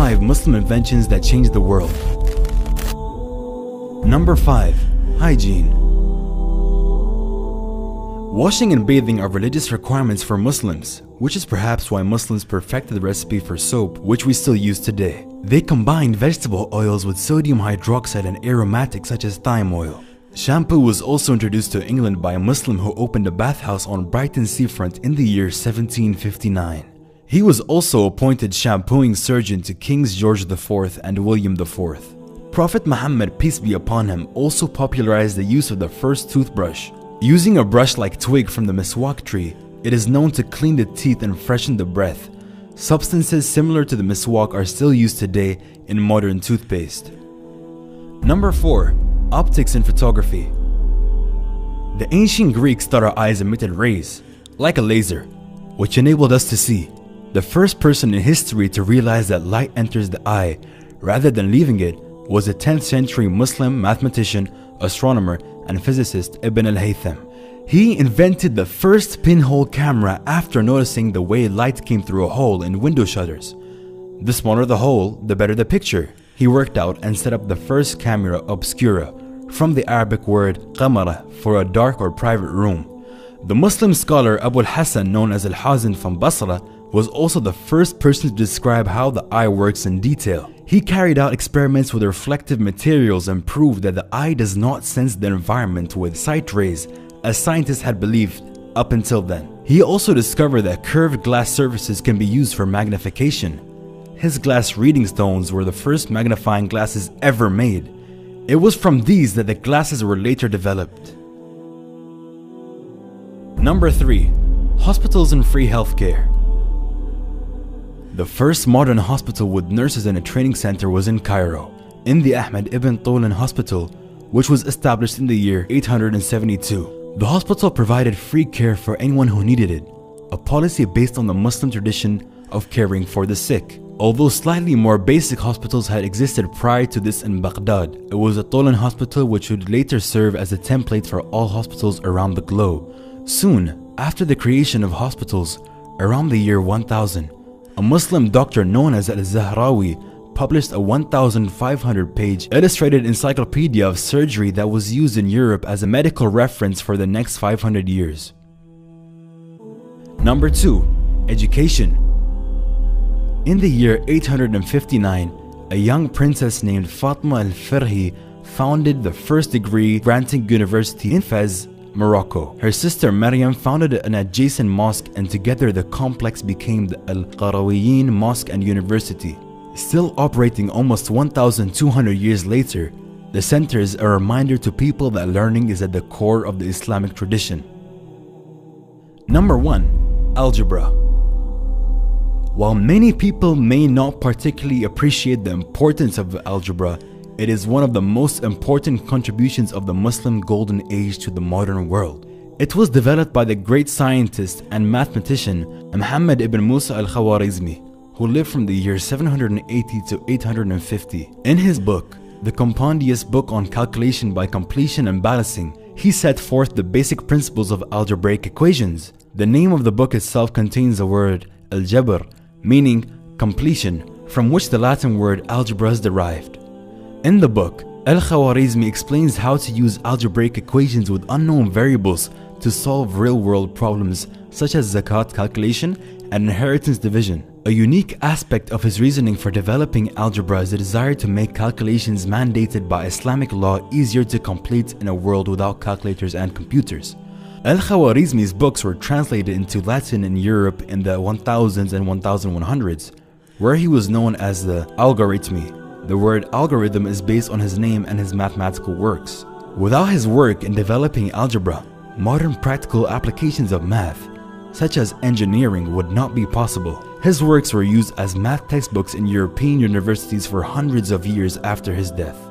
5 Muslim inventions that changed the world. Number 5. Hygiene. Washing and bathing are religious requirements for Muslims, which is perhaps why Muslims perfected the recipe for soap, which we still use today. They combined vegetable oils with sodium hydroxide and aromatics such as thyme oil. Shampoo was also introduced to England by a Muslim who opened a bathhouse on Brighton seafront in the year 1759. He was also appointed shampooing surgeon to Kings George IV and William IV. Prophet Muhammad, peace be upon him, also popularized the use of the first toothbrush. Using a brush-like twig from the miswak tree, it is known to clean the teeth and freshen the breath. Substances similar to the miswak are still used today in modern toothpaste. Number 4. Optics in photography. The ancient Greeks thought our eyes emitted rays, like a laser, which enabled us to see. The first person in history to realize that light enters the eye rather than leaving it was a 10th century Muslim mathematician, astronomer, and physicist Ibn al-Haytham. He invented the first pinhole camera after noticing the way light came through a hole in window shutters. The smaller the hole, the better the picture. He worked out and set up the first camera obscura, from the Arabic word qamara, for a dark or private room. The Muslim scholar Abu al-Hasan, known as al-Hazin from Basra, was also the first person to describe how the eye works in detail. He carried out experiments with reflective materials and proved that the eye does not sense the environment with sight rays, as scientists had believed up until then. He also discovered that curved glass surfaces can be used for magnification. His glass reading stones were the first magnifying glasses ever made. It was from these that the glasses were later developed. Number 3. Hospitals and free healthcare. The first modern hospital with nurses and a training center was in Cairo, in the Ahmed ibn Tulun Hospital, which was established in the year 872. The hospital provided free care for anyone who needed it, a policy based on the Muslim tradition of caring for the sick. Although slightly more basic hospitals had existed prior to this in Baghdad, it was the Tulun Hospital which would later serve as a template for all hospitals around the globe. Soon after the creation of hospitals, around the year 1000, a Muslim doctor known as Al-Zahrawi published a 1,500-page illustrated encyclopedia of surgery that was used in Europe as a medical reference for the next 500 years. Number 2. Education. In the year 859, a young princess named Fatima al-Firhi founded the first degree-granting university in Fez, Morocco. Her sister Maryam founded an adjacent mosque, and together the complex became the Al-Qarawiyyin Mosque and University. Still operating almost 1,200 years later, the center is a reminder to people that learning is at the core of the Islamic tradition. Number 1. Algebra. While many people may not particularly appreciate the importance of algebra, it is one of the most important contributions of the Muslim Golden Age to the modern world. It was developed by the great scientist and mathematician Muhammad ibn Musa al-Khwarizmi, who lived from the year 780 to 850. In his book, the compendious book on calculation by completion and balancing, he set forth the basic principles of algebraic equations. The name of the book itself contains the word al-jabr, meaning completion, from which the Latin word algebra is derived. In the book, Al-Khwarizmi explains how to use algebraic equations with unknown variables to solve real-world problems such as zakat calculation and inheritance division. A unique aspect of his reasoning for developing algebra is the desire to make calculations mandated by Islamic law easier to complete in a world without calculators and computers. Al-Khwarizmi's books were translated into Latin in Europe in the 1000s and 1100s, where he was known as the Algorithmi. The word algorithm is based on his name and his mathematical works. Without his work in developing algebra, modern practical applications of math, such as engineering, would not be possible. His works were used as math textbooks in European universities for hundreds of years after his death.